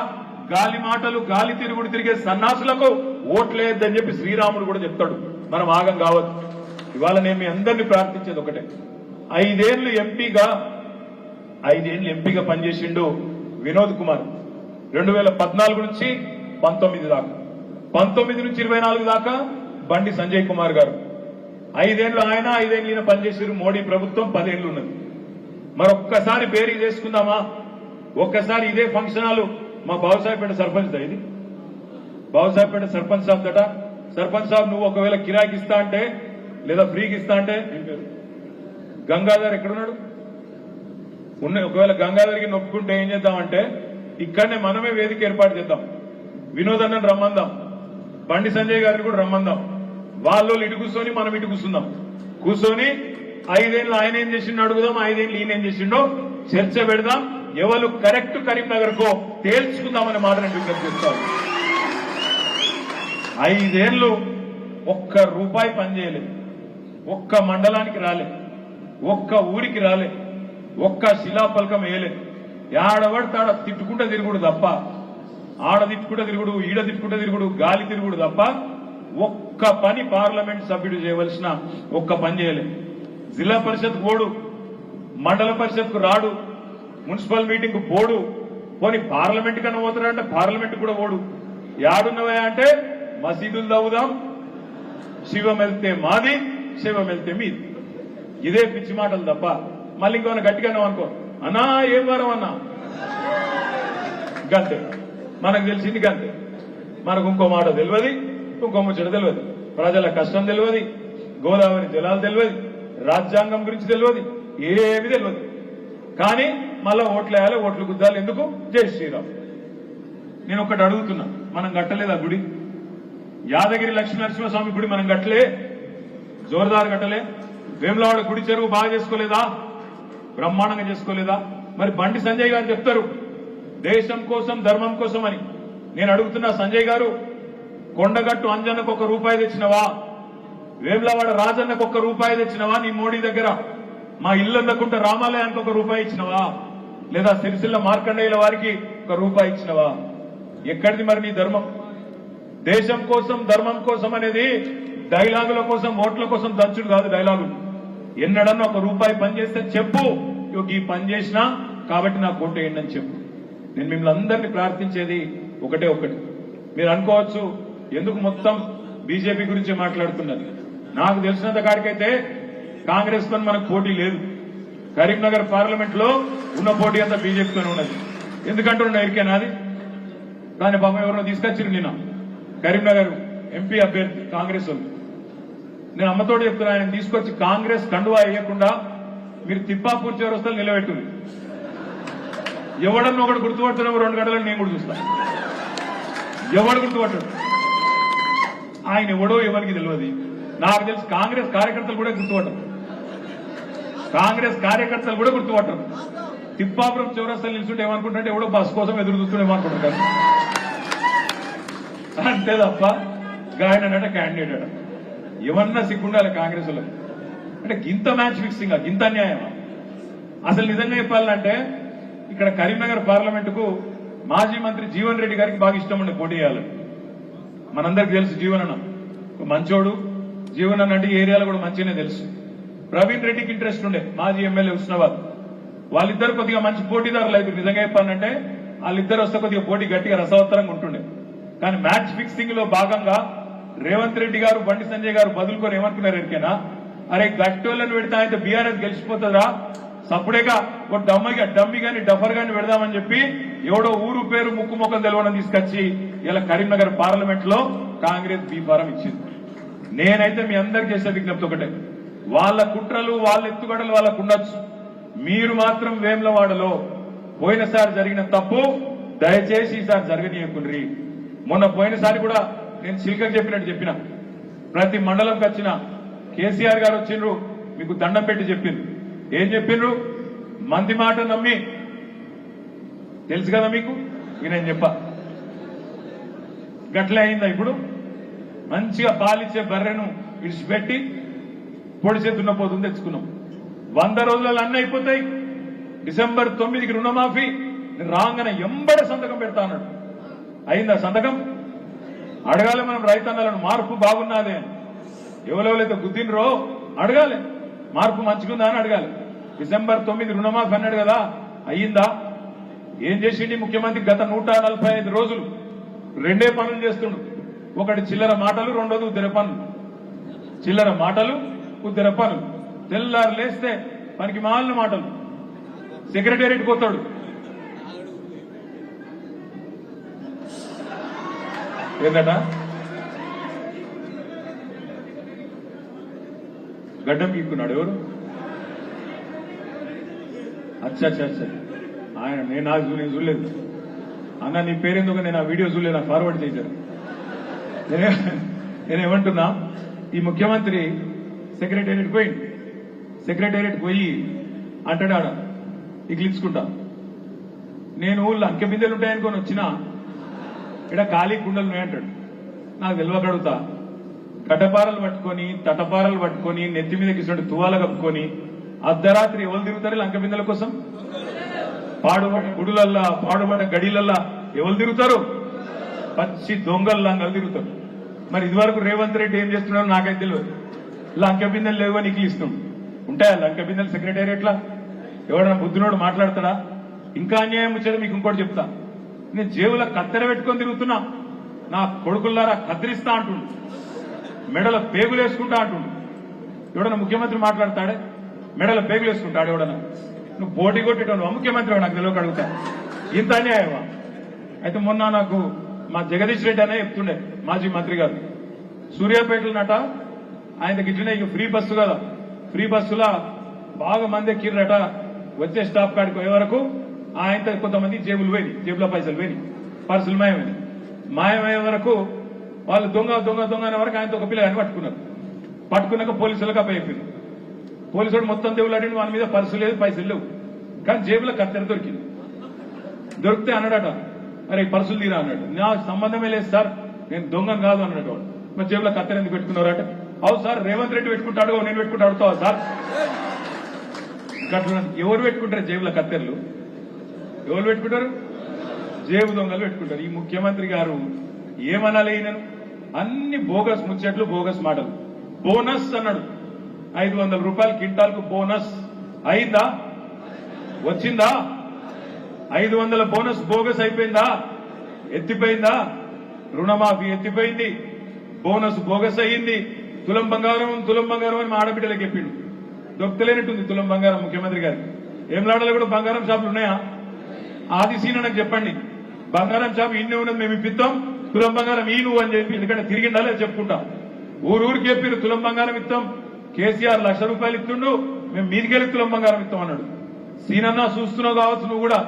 Speaker 1: గాలి మాటలు గాలి తిరుగుడు తిరిగే సన్నాసులకు ఓట్లేయొద్దని చెప్పి శ్రీరాముడు కూడా చెప్తాడు. మనం ఆగం కావద్దు. ఇవాళ నేను మీ అందరినీ ప్రార్థించేది ఒకటే, 5 ఏళ్లు ఎంపీగా పనిచేసిండు వినోద్ కుమార్. 2014 నుంచి 19 దాకా, 19 నుంచి 24 దాకా బండి సంజయ్ కుమార్ గారు. 5 ఏళ్లు ఆయన, 5 ఏళ్లు ఈయన పనిచేసారు. మోడీ ప్రభుత్వం 10 ఏళ్లు ఉన్నది. మరొక్కసారి బేరీ చేసుకుందామా? ఒక్కసారి ఇదే ఫంక్షన్ హాలు మా బాబుసాహెబ్పేట సర్పంచ్ దా, ఇది బాబుసాహెబ్పేట సర్పంచ్ సాబ్ దట. సర్పంచ్ సాబ్ నువ్వు ఒకవేళ కిరాయికి ఇస్తా అంటే లేదా ఫ్రీకి ఇస్తా అంటే, గంగాధర్ ఎక్కడున్నాడు? ఒకవేళ గంగాధర్కి నొప్పుకుంటే ఏం చేద్దామంటే ఇక్కడనే మనమే వేదిక ఏర్పాటు చేద్దాం. వినోదన్నని రమ్మందాం, బండి సంజయ్ గారిని కూడా రమ్మందాం. వాళ్ళు ఇటు కూర్చొని మనం ఇటు కూర్చొని 5 ఏళ్ళు ఆయన ఏం చేసిండో అడుగుదాం, 5 ఏళ్ళు ఈయన ఏం చేసిండో చర్చ పెడదాం. ఎవరు కరెక్ట్ కరీంనగర్ కో తేల్చుకుందామనే మాట నేను విజ్ఞప్తి చేస్తాను. 5 ఏళ్ళు ఒక్క రూపాయి పనిచేయలేదు, ఒక్క మండలానికి రాలే, ఒక్క ఊరికి రాలే, ఒక్క శిలాఫలకం వేయలేదు. ఆడబడతాడ తిట్టుకుంటే తిరుగుడు తప్ప, ఆడ తిట్టుకుంటే తిరుగుడు, ఈడ తిట్టుకుంటే తిరుగుడు, గాలి తిరుగుడు తప్ప ఒక్క పని పార్లమెంట్ సభ్యుడు చేయవలసిన ఒక్క పని చేయలేదు. జిల్లా పరిషత్ పోడు, మండల పరిషత్కు రాడు, మున్సిపల్ మీటింగ్ పోడు. పోనీ పార్లమెంట్ కన్నా పోతాడంటే పార్లమెంట్ కూడా పోడు. యాడున్నవా అంటే మసీదులు తవ్వుదాం, శివం వెళ్తే మాది, శివం వెళ్తే మీది. ఇదే పిచ్చి మాటలు తప్ప మళ్ళీ ఇంకేమైనా గట్టిగానే అనుకో, అన్నా ఏం వారం అన్నా గంతే. మనకు తెలిసింది గంతే. మనకు ఇంకో మాట తెలియదు, ఇంకో ముచ్చట తెలియదు, ప్రజల కష్టం తెలియదు, గోదావరి జలాలు తెలియదు, రాజ్యాంగం గురించి తెలియదు, ఏమి తెలియదు. కానీ మళ్ళా ఓట్లు వేయాలి, ఓట్లు గుద్దాలి. ఎందుకు? జై శ్రీరామ్. నేను ఒకటి అడుగుతున్నా, మనం కట్టలేదా గుడి? యాదగిరి లక్ష్మీనరసింహస్వామి గుడి మనం కట్టలే, జోరుదారు కట్టలే. వేములవాడ గుడి చెరువు బాగా చేసుకోలేదా? బ్రహ్మాండంగా చేసుకోలేదా? మరి బండి సంజయ్ గారు చెప్తారు దేశం కోసం ధర్మం కోసం అని. నేను అడుగుతున్నా, సంజయ్ గారు కొండగట్టు అంజన్నకు ₹1 తెచ్చినవా? వేములవాడ రాజన్నకు ₹1 తెచ్చినవా? నీ మోడీ దగ్గర మా ఇల్లు అందకుంటే రామాలయానికి ₹1 ఇచ్చినవా? లేదా సిరిసిల్ల మార్కండేయుల వారికి ₹1 ఇచ్చినవా? ఎక్కడిది మరి నీ ధర్మం? దేశం కోసం ధర్మం కోసం అనేది డైలాగుల కోసం, ఓట్ల కోసం దంచుడు కాదు. డైలాగులు ఎన్నడన్నా ₹1 పని చేస్తే చెప్పు, ఈ పని చేసినా కాబట్టి నాకు ఓటు వేయండి అని చెప్పు. నేను మిమ్మల్ని అందరినీ ప్రార్థించేది ఒకటే ఒకటి. మీరు అనుకోవచ్చు ఎందుకు మొత్తం బీజేపీ గురించి మాట్లాడుతున్నది. నాకు తెలిసినంత కాడికైతే కాంగ్రెస్ తో మనకు పోటీ లేదు. కరీంనగర్ పార్లమెంట్ లో ఉన్న పోటీ అంతా బీజేపీతో ఉన్నది. ఎందుకంటే ఉన్న ఎరికేనాది. దాని పాపం ఎవరినో తీసుకొచ్చారు నిన్న కరీంనగర్ ఎంపీ అభ్యర్థి కాంగ్రెస్ వాళ్ళు. నేను అమ్మతోటి చెప్తున్నా, ఆయన తీసుకొచ్చి కాంగ్రెస్ కండువా వేయకుండా మీరు తిప్పాపూర్ చౌరస్తాలు నిలబెట్టుంది. ఎవడన్నా ఒకటి గుర్తుపడుతున్నావు 2 గంటలను నేను కూడా చూస్తా. ఎవడు గుర్తుపట్టాడు? ఆయన ఎవడో ఎవరికి తెలియదు. నాకు తెలిసి కాంగ్రెస్ కార్యకర్తలు కూడా గుర్తుపట్టరు. కాంగ్రెస్ కార్యకర్తలు కూడా గుర్తుపట్టరు. తిప్పాపురం చౌరస్తాలు నిలుచుంటే ఏమనుకుంటే ఎవడో బస్ కోసం ఎదురు చూస్తుండేమనుకుంటారు. అంతే తప్ప గాయన క్యాండిడేట్ అట. ఏమన్నా సిగ్గుండాలి కాంగ్రెస్ వాళ్ళకి. అంటే గింత మ్యాచ్ ఫిక్సింగ్, గింత అన్యాయమా? అసలు నిజంగా చెప్పాలంటే ఇక్కడ కరీంనగర్ పార్లమెంటుకు మాజీ మంత్రి జీవన్ రెడ్డి గారికి బాగా ఇష్టం ఉండే పోటీ చేయాలని. మనందరికి తెలుసు జీవన్ అన్న మంచోడు. జీవన్ అన్న అంటే ఏరియాలో కూడా మంచిగానే తెలుసు. ప్రవీణ్ రెడ్డికి ఇంట్రెస్ట్ ఉండే, మాజీ ఎమ్మెల్యే హుస్నాబాద్. వాళ్ళిద్దరు కొద్దిగా మంచి పోటీదారులు అయితే నిజంగా చెప్పాలంటే వాళ్ళిద్దరు వస్తే కొద్దిగా పోటీ గట్టిగా రసవత్తరంగా ఉంటుండే. కానీ మ్యాచ్ ఫిక్సింగ్ లో భాగంగా రేవంత్ రెడ్డి గారు బండి సంజయ్ గారు బదులుకొని ఏమనుకున్నారు ఎరికేనా, అరే గట్టోళ్ళని పెడితే అయితే బీఆర్ఎస్ గెలిచిపోతుందా, సప్పుడేగా ఒక డమ్మి గాని డఫర్ గాని పెడదామని చెప్పి ఎవడో ఊరు పేరు ముక్కు ముఖం తెలవని తీసుకొచ్చి ఇలా కరీంనగర్ పార్లమెంట్ లో కాంగ్రెస్ బీఫారం ఇచ్చింది. నేనైతే మీ అందరికి చేసే విజ్ఞప్తి ఒకటే, వాళ్ళ కుట్రలు వాళ్ళ ఎత్తుగడలు వాళ్ళకు ఉండొచ్చు, మీరు మాత్రం వేములవాడలో పోయినసారి జరిగిన తప్పు దయచేసి ఈసారి జరగనీయకుండ్రి. మొన్న పోయినసారి కూడా నేను చిల్కకు చెప్పినట్టు చెప్పిన, ప్రతి మండలంకి వచ్చిన కేసీఆర్ గారు వచ్చిండ్రు, మీకు దండం పెట్టి చెప్పిండ్రు. ఏం చెప్పిండ్రు? మంది మాట నమ్మి, తెలుసు కదా మీకు, నేను చెప్పా గట్లే అయిందా? ఇప్పుడు మంచిగా పాలిచ్చే బర్రెను విడిచిపెట్టి పొడిచే దున్నపోతుంది తెచ్చుకున్నాం. 100 రోజులలో అన్నీ అయిపోతాయి. డిసెంబర్ 9కి రుణమాఫీ రాగానే ఎంబడ సంతకం పెడతా అన్నాడు. అయిందా సంతకం? అడగాలి మనం రైతన్నలను, మార్పు బాగున్నదే అని. ఎవరెవరైతే గుద్దినరో అడగాలి, మార్పు మంచిగుందా అని అడగాలి. డిసెంబర్ 9 రుణమాఫీ అన్నాడు కదా, అయ్యిందా? ఏం చేసిండి ముఖ్యమంత్రి? గత 145 రోజులు రెండే పనులు చేస్తుండు. ఒకటి చిల్లర మాటలు, రెండోది ఉద్దర పనులు. చిల్లర మాటలు, ఉద్దర పనులు. తెల్లారు లేస్తే పనికి మాలిన మాటలు. సెక్రటేరియట్కి పోతాడు, ఏందట గడ్డం గీక్కున్నాడు. ఎవరు? అచ్చా ఆయన. నేను చూడలేదు అన్న, నీ పేరెందుకు? నేను ఆ వీడియో చూడలేదు, నాకు ఫార్వర్డ్ చేశారు. నేనేమంటున్నా, ఈ ముఖ్యమంత్రి సెక్రటేరియట్ పోయింది. సెక్రటేరియట్ పోయి అంటాడు ఆడ ఇగిలించుకుంటా, నేను ఊళ్ళో అంకె బిందెలు ఉంటాయనుకొని వచ్చినా ఇక్కడ ఖాళీ కుండలు ఉన్నాయంటాడు. నాకు తెలియకడుగుతా, కటపారలు పట్టుకొని తటపారలు పట్టుకొని నెత్తి మీద కిసినట్టు తువాల కప్పుకొని అర్ధరాత్రి ఎవరు తిరుగుతారు లంక బిందెల కోసం? పాడుబడ్డ గుడులల్లా, పాడుబడ్డ గడిలల్లా ఎవరు తిరుగుతారు? పచ్చి దొంగలు లంగలు తిరుగుతారు. మరి ఇదివరకు రేవంత్ రెడ్డి ఏం చేస్తున్నారో నాకైతే తెలియదు. లంక బిందెలు లేవు అని ఇస్తున్నారు. ఉంటాయా లంక బిందెలు సెక్రటేరియట్లా? ఎవడన్నా బుద్ధినోడు మాట్లాడతాడా? ఇంకా అన్యాయం వచ్చేది మీకు ఇంకోటి చెప్తా. నేను జేబులో కత్తెర పెట్టుకొని తిరుగుతున్నా, నా కొడుకుల్లారా కత్తిరిస్తా అంటుండు, మెడల పేగులు వేసుకుంటా అంటుండు. ఎవడన్నా ముఖ్యమంత్రి మాట్లాడతాడే? మెడల పేగులు వేసుకుంటాడు ఎవడన్నా? నువ్వు పోటీ కొట్టేటోను ముఖ్యమంత్రి నాకు తెలియక అడుగుతా. ఇంత అన్యాయమా? అయితే మొన్న నాకు మా జగదీష్ రెడ్డి అనే చెప్తుండే, మాజీ మంత్రి గారు, సూర్యాపేటలో నట ఆయన గిట్లనే ఇక ఫ్రీ బస్సు కదా, ఫ్రీ బస్సులా బాగా మంది ఎక్కిర్రట. వచ్చే స్టాప్ కాడికి పోయే వరకు ఆయన కొంతమంది జేబులు పోయి, జేబులో పైసలు పోయి, పర్సులు మాయమయ్యే వరకు వాళ్ళు దొంగ అనే వరకు ఆయనతో ఒక పిల్లగాని పట్టుకున్నారు. పట్టుకున్నాక పోలీసులకు అప్పచెప్పింది. పోలీసుడు మొత్తం దేవులాడి వాళ్ళ మీద పర్సు లేదు, పైసలు లేవు, కానీ జేబులో కత్తెర దొరికింది. దొరికితే అన్నాడట, అరే పర్సులు తీరా అన్నాడు. నాకు సంబంధమే లేదు సార్, నేను దొంగను కాదు అన్నాడు వాడు. మరి జేబులో కత్తెర ఎందుకు పెట్టుకున్నారట? అవు సార్ రేవంత్ రెడ్డి పెట్టుకుంటాడు, నేను పెట్టుకుంటా అడుగుతావా సార్? గట్ల ఎవరు పెట్టుకుంటారు జేబులో కత్తెరలు? ఎవరు పెట్టుకుంటారు? జేబు దొంగలు పెట్టుకుంటారు. ఈ ముఖ్యమంత్రి గారు ఏమనాలి? ఈయనను అన్ని బోగస్ ముచ్చట్లు, బోగస్ మాటలు. బోనస్ అన్నాడు, 500 రూపాయలు క్వింటాల్కు బోనస్. అయిందా? వచ్చిందా? 500 బోనస్ బోగస్ అయిపోయిందా? ఎత్తిపోయిందా? రుణమాఫీ ఎత్తిపోయింది, బోనస్ బోగస్ అయ్యింది. తులం బంగారం అని మా ఆడబిడ్డలకు చెప్పిండు. దొక్కలేనట్టుంది తులం బంగారం ముఖ్యమంత్రి గారికి. ఏం కూడా బంగారం షాపులు ఉన్నాయా? ఆది సీన్ నాకు చెప్పండి, బంగారం షాపు ఇన్నే ఉన్నది, మేము ఇప్పిస్తాం, తులం బంగారం ఈ నువ్వు అని చెప్పి, ఎందుకంటే తిరిగిండాలే చెప్పుకుంటాం. ఊరికి చెప్పిరు తులం బంగారం ఇస్తాం. కేసీఆర్ 1,00,000 రూపాయలు ఇస్తుండు, మేము మీదికెళ్ళి తులం బంగారం ఇస్తాం అన్నాడు. సీనన్నా చూస్తున్నావు కావచ్చు, నువ్వు కూడా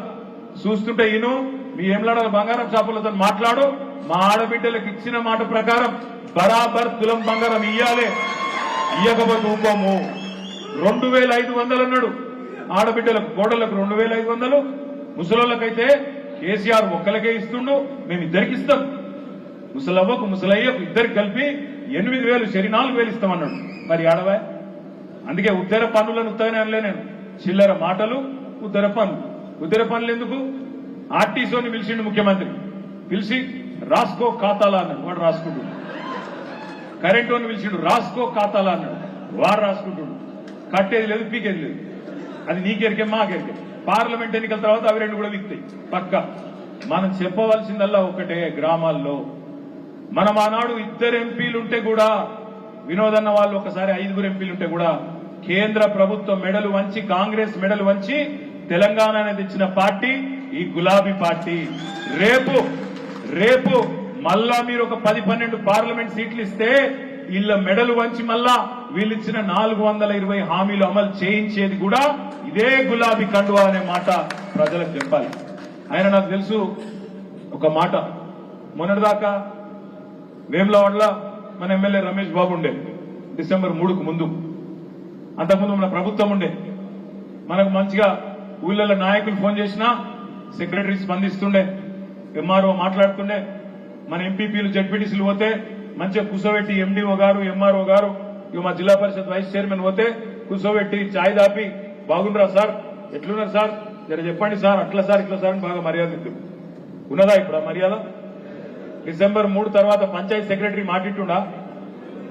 Speaker 1: చూస్తుంటే ఈను మీ ఏంలాడాల బంగారం షాపులతో మాట్లాడు. మా ఆడబిడ్డలకు ఇచ్చిన మాట ప్రకారం బరాబర్ తులం బంగారం ఇయ్యాలే, ఇయ్యకపోతే ఊకోము. 2,500 అన్నాడు ఆడబిడ్డలకు, కోడళ్లకు 2,500, ముసలోళ్ళకైతే కేసీఆర్ ఒక్కలకే ఇస్తుండు, మేము ఇద్దరికి ఇస్తాం. ముసలవ్వకు ముసలయ్యకు ఇద్దరికి కలిపి 8,000, సరి 4,000 ఇస్తామన్నాడు. మరి ఆడవా? అందుకే ఉద్దర పన్నులను ఉత్తగానే అనలే నేను, చిల్లర మాటలు, ఉద్దర పన్నులు. ఉద్దర పనులు ఎందుకు? ఆర్టీసీని పిలిచిండు ముఖ్యమంత్రి, పిలిచి రాసుకో ఖాతాలా అన్నాడు, వాడు రాసుకుంటున్నాడు. కరెంట్ వాడిని పిలిచిండు, రాసుకో ఖాతాలా అన్నాడు, వాడు రాసుకుంటున్నాడు. కట్టేది లేదు, పీకేది లేదు. అది నీకెరికే మాకెరికే. పార్లమెంట్ ఎన్నికల తర్వాత అవి రెండు కూడా విక్తాయి పక్క. మనం చెప్పవలసిందల్లా ఒకటే, గ్రామాల్లో మనం ఆనాడు 2 ఎంపీలు ఉంటే కూడా వినోదన్న వాళ్ళు ఒకసారి 5 ఎంపీలు ఉంటే కూడా కేంద్ర ప్రభుత్వం మెడలు వంచి కాంగ్రెస్ మెడలు వంచి తెలంగాణ అనేది ఇచ్చిన పార్టీ ఈ గులాబీ పార్టీ. రేపు మళ్ళా మీరు ఒక 10-12 పార్లమెంట్ సీట్లు ఇస్తే వీళ్ళ మెడలు వంచి మళ్ళా వీళ్ళు ఇచ్చిన 420 హామీలు అమలు చేయించేది కూడా ఇదే గులాబీ కండువా అనే మాట ప్రజలకు చెప్పాలి. ఆయన నాకు తెలుసు ఒక మాట, మొన్నటిదాకా వేములవాడల మన ఎమ్మెల్యే రమేష్ బాబు ఉండే డిసెంబర్ 3కు ముందు, అంతకుముందు మన ప్రభుత్వం ఉండే, మనకు మంచిగా ఊళ్ళలో నాయకులు ఫోన్ చేసినా సెక్రటరీ స్పందిస్తుండే, ఎంఆర్ఓ మాట్లాడుతుండే, మన ఎంపీపీలు జడ్పీటీసీలు పోతే మంచిగా కూర్చోబెట్టి ఎండిఓ గారు ఎంఆర్ఓ గారు ఇక మా జిల్లా పరిషత్ వైస్ చైర్మన్ పోతే కూర్చోబెట్టి ఛాయ్ దాపి బాగుండరా సార్, ఎట్లున్నారు సార్, జర చెప్పండి సార్, అట్లా సార్ ఇట్లా సార్ అని బాగా మర్యాద ఇస్తుంది. ఉన్నదా ఇప్పుడు ఆ మర్యాద? డిసెంబర్ 3 తర్వాత పంచాయతీ సెక్రటరీ మాటిట్టుండా?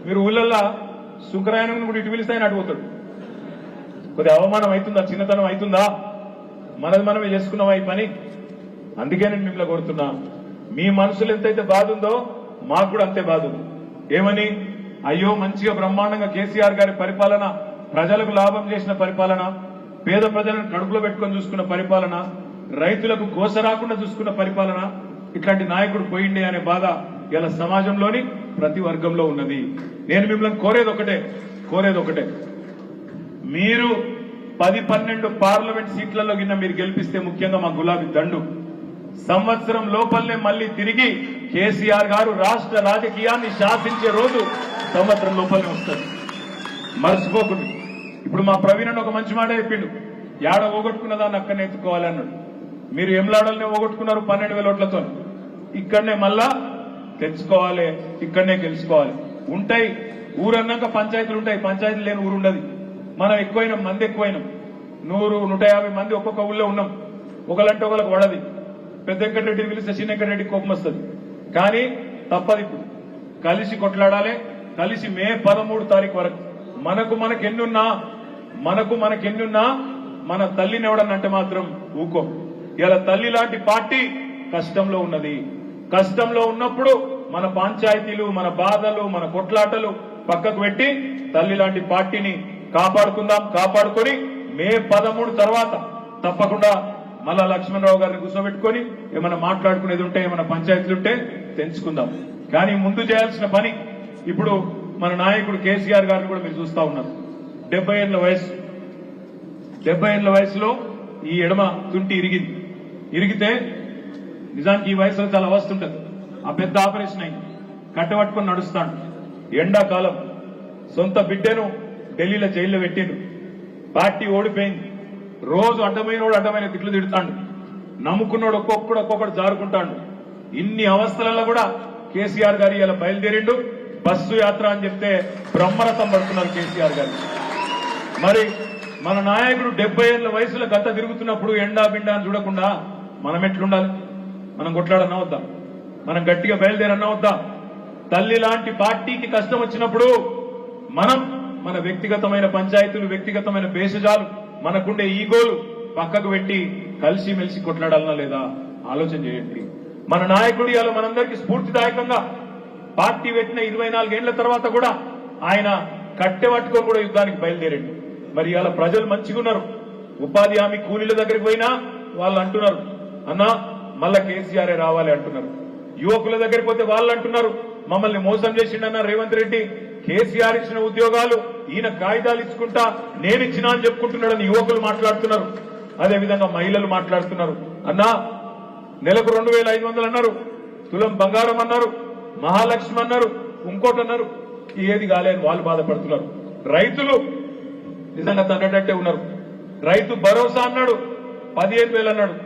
Speaker 1: మీరు ఊళ్ళల్లో శుక్రాయనం కూడా ఇటు పిలిస్తే ఆయన అడిపోతాడు. కొద్దిగా అవమానం అవుతుందా, చిన్నతనం అవుతుందా? మనది మనమే చేసుకున్నావా ఈ పని? అందుకే నేను మిమ్మల్ని కోరుతున్నా, మీ మనసులో ఎంతైతే బాధ ఉందో మాకు కూడా అంతే బాధ ఉంది. ఏమని? అయ్యో మంచిగా బ్రహ్మాండంగా కేసీఆర్ గారి పరిపాలన, ప్రజలకు లాభం చేసిన పరిపాలన, పేద ప్రజలను కడుపులో పెట్టుకొని చూసుకున్న పరిపాలన, రైతులకు గోస రాకుండా చూసుకున్న పరిపాలన, ఇట్లాంటి నాయకుడు పోయిండే అనే బాధ ఇలా సమాజంలోని ప్రతి వర్గంలో ఉన్నది. నేను మిమ్మల్ని కోరేది ఒకటే, మీరు 10-12 పార్లమెంట్ సీట్లలో కింద మీరు గెలిపిస్తే, ముఖ్యంగా మా గులాబీ దండు, సంవత్సరం లోపలనే మళ్లీ తిరిగి కేసీఆర్ గారు రాష్ట్ర రాజకీయాన్ని శాసించే రోజు సంవత్సరం లోపలనే వస్తుంది. మర్చిపోకుండా. ఇప్పుడు మా ప్రవీణ్ ఒక మంచి మాట చెప్పిండు, ఏడ ఓగొట్టుకున్నదాన్ని అక్కడనే ఎత్తుకోవాలి అన్నాడు. మీరు ఎంలాడలనే ఓగొట్టుకున్నారు 12,000 ఓట్లతో, ఇక్కడనే మళ్ళా తెచ్చుకోవాలి, ఇక్కడనే గెలుచుకోవాలి. ఉంటాయి ఊరన్నాక పంచాయతీలు ఉంటాయి, పంచాయతీలు లేని ఊరు ఉండదు. మనం ఎక్కువైనాం, మంది ఎక్కువైనాం, 100-150 మంది ఒక్కొక్క ఊళ్ళో ఉన్నాం. ఒకలంటే ఒకరికి వడది. పెద్ద వెంకటరెడ్డిని పిలిస్తే చిన్న వెంకటరెడ్డికి కోపం వస్తుంది. కానీ తప్పదు, ఇప్పుడు కలిసి కొట్లాడాలి. కలిసి మే 13 తారీఖు వరకు మనకెన్నున్నా మన తల్లిని ఎవడన్నంటే మాత్రం ఊకో. ఇలా తల్లి లాంటి పార్టీ కష్టంలో ఉన్నది. కష్టంలో ఉన్నప్పుడు మన పంచాయతీలు, మన బాధలు, మన కొట్లాటలు పక్కకు పెట్టి తల్లి లాంటి పార్టీని కాపాడుకుందాం. కాపాడుకొని మే 13 తర్వాత తప్పకుండా మళ్ళా లక్ష్మణరావు గారిని కూర్చోబెట్టుకొని ఏమైనా మాట్లాడుకునేది ఉంటే, ఏమైనా పంచాయతీలు ఉంటే తెంచుకుందాం. కానీ ముందు చేయాల్సిన పని, ఇప్పుడు మన నాయకుడు కేసీఆర్ గారిని కూడా మీరు చూస్తా ఉన్నారు. 70 ఏళ్ల వయసు. 70 ఏళ్ల వయసులో ఈ ఎడమ తుంటి ఇరిగితే నిజానికి ఈ వయసులో చాలా అవస్థ ఉంటుంది. ఆ పెద్ద ఆపరేషన్ అయింది, కట్టబట్టుకొని నడుస్తాడు. ఎండాకాలం సొంత బిడ్డను ఢిల్లీలో జైల్లో పెట్టిండు. పార్టీ ఓడిపోయింది. రోజు అడ్డమైన తిట్లు తిడతాడు. నమ్ముకున్నాడు ఒక్కొక్కడు జారుకుంటాడు. ఇన్ని అవస్థలలో కూడా కేసీఆర్ గారు ఇలా బయలుదేరిండు. బస్సు యాత్ర అని చెప్తే బ్రహ్మరథం పడుతున్నారు కేసీఆర్ గారు. మరి మన నాయకుడు 70 ఏళ్ల వయసులో గంట తిరుగుతున్నప్పుడు ఎండా బిండా అని చూడకుండా మనం ఎట్లుండాలి? మనం కొట్లాడన్నా వద్దా? మనం గట్టిగా బయలుదేరన్నా వద్దా? తల్లి లాంటి పార్టీకి కష్టం వచ్చినప్పుడు మనం మన వ్యక్తిగతమైన పంచాయతీలు, వ్యక్తిగతమైన భేషజాలు, మనకుండే ఈగోలు పక్కకు పెట్టి కలిసిమెలిసి కొట్లాడాలనా లేదా ఆలోచన చేయండి. మన నాయకుడు ఇవాళ మనందరికీ స్ఫూర్తిదాయకంగా పార్టీ పెట్టిన 24 ఏళ్ల తర్వాత కూడా ఆయన కట్టె పట్టుకొని కూడా యుద్ధానికి బయలుదేరండి. మరి ఇవాళ ప్రజలు మంచిగా ఉన్నారు. ఉపాధి హామీ కూలీల దగ్గరికి పోయినా వాళ్ళు అంటున్నారు, అన్నా మళ్ళా కేసీఆర్ రావాలి అంటున్నారు. యువకుల దగ్గరికి పోతే వాళ్ళు అంటున్నారు, మమ్మల్ని మోసం చేసిండన్న రేవంత్ రెడ్డి, కేసీఆర్ ఇచ్చిన ఉద్యోగాలు ఈయన కాగితాలు ఇచ్చుకుంటా నేను ఇచ్చినా అని చెప్పుకుంటున్నాడని యువకులు మాట్లాడుతున్నారు. అదేవిధంగా మహిళలు మాట్లాడుతున్నారు, అన్నా నెలకు 2,500 అన్నారు, తులం బంగారం అన్నారు, మహాలక్ష్మి అన్నారు, ఇంకోటి అన్నారు. ఏది కాలేని వాళ్ళు బాధపడుతున్నారు. రైతులు నిజంగా తగ్గట్టే ఉన్నారు. రైతు భరోసా అన్నాడు, 15,000 అన్నాడు.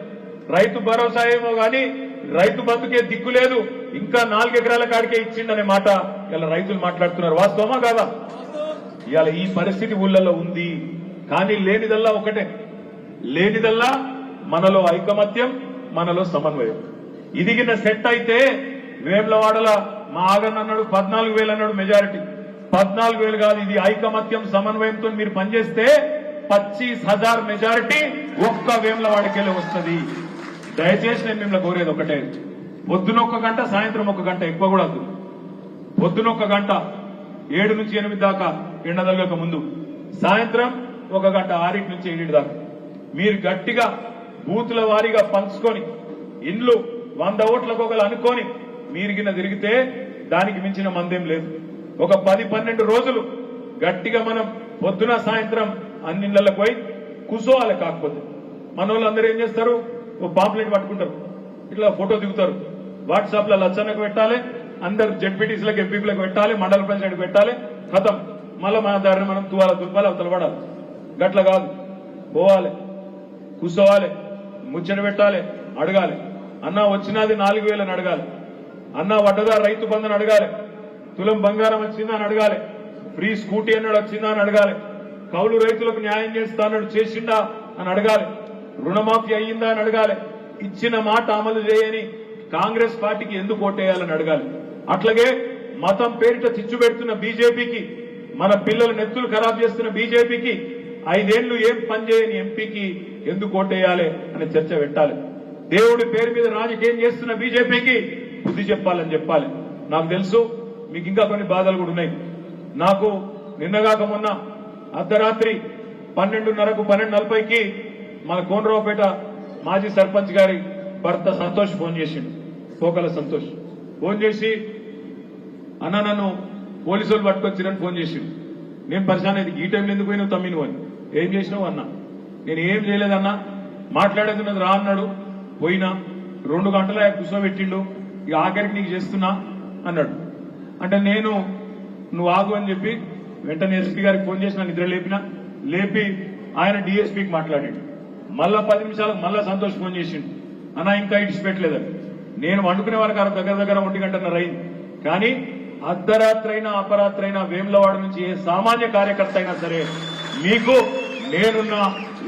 Speaker 1: రైతు భరోసా ఏమో గాని రైతు బంధుకే దిక్కు లేదు, ఇంకా 4 ఎకరాల కాడికే ఇచ్చిండనే మాట ఇలా రైతులు మాట్లాడుతున్నారు. వాస్తవమా కాదా? ఇవాళ ఈ పరిస్థితి ఊళ్ళల్లో ఉంది. కానీ లేనిదల్లా ఒకటే, లేనిదల్లా మనలో ఐకమత్యం, మనలో సమన్వయం. ఇదిగిన సెట్ అయితే వేములవాడల మా ఆగన్ అన్నాడు 14,000 అన్నాడు మెజారిటీ. 14,000 కాదు, ఇది ఐకమత్యం సమన్వయంతో మీరు పనిచేస్తే 25,000 మెజారిటీ ఒక్క వేములవాడకెళ్ళి వస్తుంది. దయచేసి నేను మిమ్మల్ని కోరేది ఒకటే, పొద్దున 1 గంట, సాయంత్రం 1 గంట, ఎక్కువ కూడా వద్దు. పొద్దున 1 గంట 7 నుంచి 8 దాకా ఎండ తగలక ముందు, సాయంత్రం 1 గంట 6 నుంచి 7 దాకా మీరు గట్టిగా బూతుల వారీగా పంచుకొని ఇండ్లు 100 ఓట్లకు ఒకరు అనుకొని మీరు గిన్న తిరిగితే దానికి మించిన మందేం లేదు. ఒక 10-12 రోజులు గట్టిగా మనం పొద్దున సాయంత్రం అన్ని ఇళ్లకు పోయి కూసోవాలి. కాకపోతే మన వాళ్ళందరూ ఏం చేస్తారు, ఓ పాంప్లెట్ పట్టుకుంటారు, ఇట్లా ఫోటో దిగుతారు, వాట్సాప్ లో లచ్చన్నకు పెట్టాలి, అందరు జెడ్పీటీసీలకు ఎంపీలకు పెట్టాలి, మండల ప్రెసిడెంట్ పెట్టాలి, ఖతం. మళ్ళీ మన దారిని మనం తుప్పాలి అవతల పడాలి. గట్ల కాదు, పోవాలి, కూర్చోవాలి, ముచ్చట పెట్టాలి, అడగాలి. అన్న వచ్చినది 4,000 అని అడగాలి, అన్న వడ్డదా రైతు బంధుని అడగాలి, తులం బంగారం వచ్చిందా అని అడగాలి, ఫ్రీ స్కూటీ అన్నాడు వచ్చిందా అని అడగాలి, కౌలు రైతులకు న్యాయం చేస్తా అన్నాడు చేసిండా అని అడగాలి, రుణమాఫీ అయ్యిందా అని అడగాలి, ఇచ్చిన మాట అమలు చేయని కాంగ్రెస్ పార్టీకి ఎందుకు ఓటేయాలని అడగాలి. అట్లాగే మతం పేరిట చిచ్చు పెడుతున్న బీజేపీకి, మన పిల్లల నెత్తులు ఖరాబ్ చేస్తున్న బీజేపీకి, 5 ఏళ్లు ఏం పని చేయని ఎంపీకి ఎందుకు ఓటేయాలి అనే చర్చ పెట్టాలి. దేవుడి పేరు మీద రాజకీయం చేస్తున్న బీజేపీకి బుద్ధి చెప్పాలని చెప్పాలి. నాకు తెలుసు మీకు ఇంకా కొన్ని బాధలు కూడా ఉన్నాయి. నాకు నిన్నగాక మొన్న అర్ధరాత్రి 12:30కు 12:40కి మన కోనరావుపేట మాజీ సర్పంచ్ గారి భర్త సంతోష్ ఫోన్ చేసిండు, పోకల సంతోష్ ఫోన్ చేసి, అన్న నన్ను పోలీసు వాళ్ళు పట్టుకొచ్చిరని ఫోన్ చేసిండు. నేను పరిశాన్ అయితే ఈ టైంలో ఎందుకు పోయినావు తమ్మి నువ్వు అని. ఏం చేసినావు అన్నా, నేను ఏం చేయలేదన్నా, మాట్లాడేది ఉన్నది రా అన్నాడు. పోయినా 2 గంటల కూర్చోబెట్టిండు, ఇక ఆఖరికి నీకు చేస్తున్నా అన్నాడు. అంటే నేను నువ్వు ఆగు అని చెప్పి వెంటనే ఎస్పీ గారికి ఫోన్ చేసి నిద్ర లేపి ఆయన డిఎస్పీకి మాట్లాడాడు. మళ్ళా 10 నిమిషాలకు మళ్ళా సంతోష్ ఫోన్ చేసిండు, అన్నా ఇంకా ఇడిచి పెట్టలేదని. నేను వండుకునే వరకు దగ్గర 1 గంటన్నర అయింది. కానీ అర్ధరాత్రైనా అపరాత్రైనా వేములవాడ నుంచి ఏ సామాన్య కార్యకర్త అయినా సరే, మీకు నేనున్నా,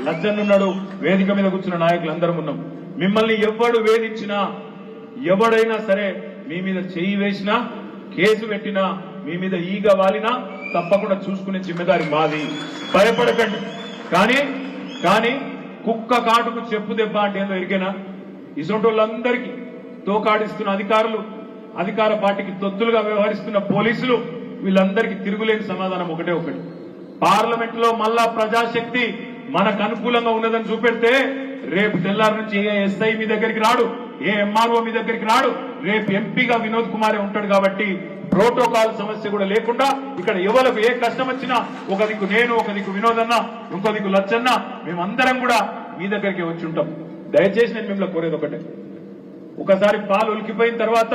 Speaker 1: లజ్జన్నున్నాడు, వేదిక మీద కూర్చున్న నాయకులు అందరం ఉన్నాం. మిమ్మల్ని ఎవడు వేధించినా, ఎవడైనా సరే మీ మీద చెయ్యి వేసినా, కేసు పెట్టినా, మీ మీద ఈగ వాలినా తప్పకుండా చూసుకునే జిమ్మెదారి మాది. భయపడకండి. కానీ కుక్క కాటుకు చెప్పు దెబ్బ అంటే ఏందో ఎరికేనా? ఇసొంటి వాళ్ళందరికీ తోకాడిస్తున్న అధికారులు, అధికార పార్టీకి తొత్తులుగా వ్యవహరిస్తున్న పోలీసులు, వీళ్ళందరికీ తిరుగులేని సమాధానం ఒకటే ఒకటి. పార్లమెంట్ లో మళ్ళా ప్రజాశక్తి మనకు అనుకూలంగా ఉన్నదని చూపెడితే రేపు తెల్లారి నుంచి ఏ ఎస్ఐ మీ దగ్గరికి రాడు, ఏ ఎంఆర్ఓ మీ దగ్గరికి రాడు, రేపు ఎంపీగా వినోద్ కుమారే ఉంటాడు. కాబట్టి ప్రోటోకాల్ సమస్య కూడా లేకుండా ఇక్కడ ఎవరికి ఏ కష్టం వచ్చినా ఒక దిక్కు నేను, ఒక దిక్కు వినోద్ అన్న, ఇంకో దిక్కు లచ్చన్న, మేమందరం కూడా మీ దగ్గరికి వచ్చి ఉంటాం. దయచేసి నేను మిమ్మల్ని కోరేది ఒకటే, ఒకసారి పాలు ఉలికిపోయిన తర్వాత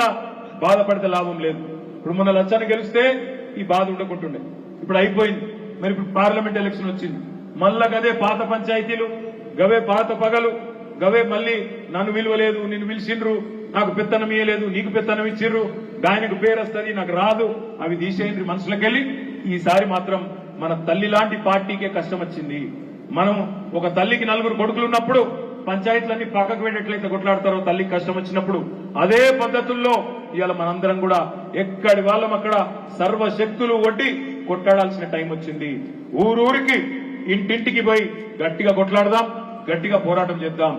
Speaker 1: బాధపడితే లాభం లేదు. ఇప్పుడు మొన్న లచ్చన్న గెలిస్తే ఈ బాధ ఉండకుంటుండే, ఇప్పుడు అయిపోయింది. మరి ఇప్పుడు పార్లమెంట్ ఎలక్షన్ వచ్చింది, మళ్ళా గదే పాత పంచాయతీలు, గవే పాత పగలు, గవే మళ్ళీ నన్ను విలువలేదు, నిన్ను పిలిచిండ్రు, నాకు పెత్తనం ఇయ్యలేదు, నీకు పెత్తనం ఇచ్చిర్రు, ఆయనకు పేరు వస్తుంది నాకు రాదు, అవి తీసేయండి మనసులకెళ్ళి. ఈసారి మాత్రం మన తల్లి లాంటి పార్టీకే కష్టం వచ్చింది. మనం ఒక తల్లికి 4 కొడుకులు ఉన్నప్పుడు పంచాయతీలన్నీ పక్కకు పెట్టేట్లయితే కొట్లాడతారో, తల్లికి కష్టం వచ్చినప్పుడు అదే పద్ధతుల్లో ఇవాళ మనందరం కూడా ఎక్కడి వాళ్ళం అక్కడ సర్వశక్తులు ఒడ్డి కొట్లాడాల్సిన టైం వచ్చింది. ఊరూరికి ఇంటింటికి పోయి గట్టిగా కొట్లాడదాం, గట్టిగా పోరాటం చేద్దాం.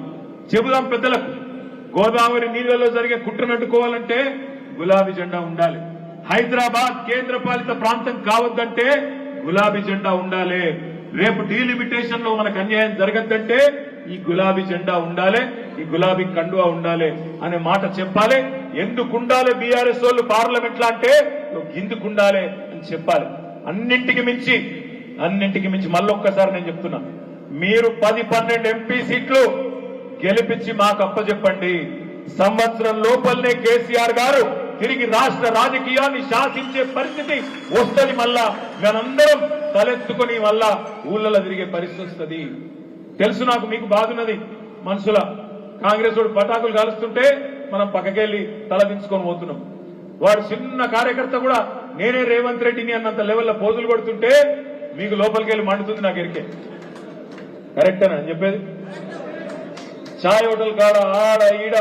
Speaker 1: చెబుదాం పెద్దలకు, గోదావరి నీళ్లలో జరిగే కుట్రనడ్డుకోవాలంటే గులాబీ జెండా ఉండాలి. హైదరాబాద్ కేంద్రపాలిత ప్రాంతం కావద్దంటే గులాబీ జెండా ఉండాలి. రేపు డీలిమిటేషన్ లో మనకు అన్యాయం జరగద్దంటే ఈ గులాబీ జెండా ఉండాలి, ఈ గులాబీ కండువా ఉండాలి అనే మాట చెప్పాలి. ఎందుకు ఉండాలి బీఆర్ఎస్ వాళ్ళు పార్లమెంట్ లా అంటే ఎందుకు ఉండాలి అని చెప్పాలి. అన్నింటికి మించి మళ్ళొక్కసారి నేను చెప్తున్నా, మీరు 10-12 ఎంపీ సీట్లు గెలిపించి మాకు అప్పచెప్పండి. సంవత్సరం లోపలనే కేసీఆర్ గారు తిరిగి రాష్ట్ర రాజకీయాన్ని శాసించే పరిస్థితి వస్తుంది. మళ్ళా మనందరం తలెత్తుకుని మళ్ళా ఊళ్ళలో తిరిగే పరిస్థితి వస్తుంది. తెలుసు నాకు, మీకు బాధున్నది మనసుల. కాంగ్రెస్ వాడు పటాకులు కాలుస్తుంటే మనం పక్కకెళ్లి తలదించుకొని పోతున్నాం. వాడు చిన్న కార్యకర్త కూడా నేనే రేవంత్ రెడ్డిని అన్నంత లెవెల్లో పోజులు కొడుతుంటే మీకు లోపలికి వెళ్ళి మండుతుంది. నాకు ఎరికే. కరెక్టేనా అని చెప్పేది? ఛాయ్ హోటల్ కాడ ఆడ ఈడ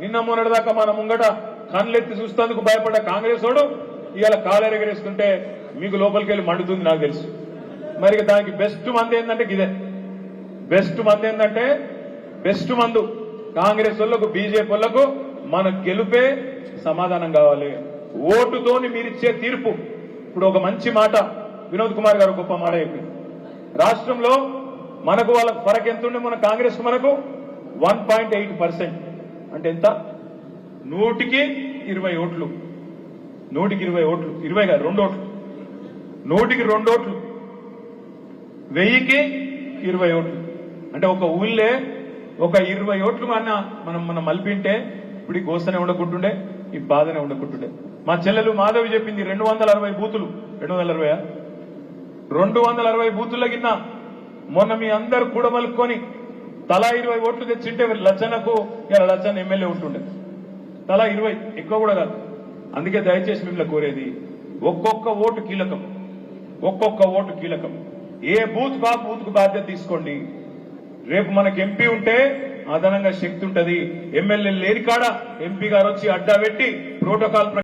Speaker 1: నిన్న మొన్నటిదాకా మన ముంగట కళ్ళెత్తి చూస్తేందుకు భయపడ్డ కాంగ్రెస్ వాడు ఇవాళ కాలెరగరేస్తుంటే మీకు లోపలికి వెళ్ళి మండుతుంది నాకు తెలుసు. మరి దానికి బెస్ట్ మంది ఏంటంటే ఇదే బెస్ట్ మందు కాంగ్రెస్ వాళ్ళకు, బీజేపీ వాళ్ళకు మన గెలుపే సమాధానం కావాలి. ఓటుతోని మీరిచ్చే తీర్పు. ఇప్పుడు ఒక మంచి మాట వినోద్ కుమార్ గారు గొప్ప మాట చెప్పింది. రాష్ట్రంలో మనకు వాళ్ళ ఫరక్ ఎంత ఉండే, మన కాంగ్రెస్ కు మనకు 1.8%. అంటే ఎంత? 100కి 20 ఓట్లు. 100కి 20 ఓట్లు, 20 కాదు 2 ఓట్లు. 100కి 2 ఓట్లు, 1000కి 20 ఓట్లు. అంటే ఒక ఊళ్ళే ఒక 20 ఓట్లు మనం మలిపింటే ఇప్పుడు ఈ గోసనే ఉండకుంటుండే, ఈ బాధనే ఉండకుంటుండే. మా చెల్లెలు మాధవి చెప్పింది 260 బూతులు. 260 బూతుల కింద మొన్న మీ అందరు కూడబలుకొని తలా 20 ఓట్లు తెచ్చింటే లచ్చనకు ఇలా లచ్చన ఎమ్మెల్యే ఉంటుండే. తలా 20, ఎక్కువ కూడా కాదు. అందుకే దయచేసి మిమ్మల్ని కోరేది, ఒక్కొక్క ఓటు కీలకం, ఒక్కొక్క ఓటు కీలకం. ఏ బూత్ కు బాధ్యత తీసుకోండి. రేపు మనకు ఎంపీ ఉంటే అదనంగా శక్తి ఉంటది. ఎమ్మెల్యే లేని కాడ ఎంపీ గారు వచ్చి అడ్డా పెట్టి ప్రోటోకాల్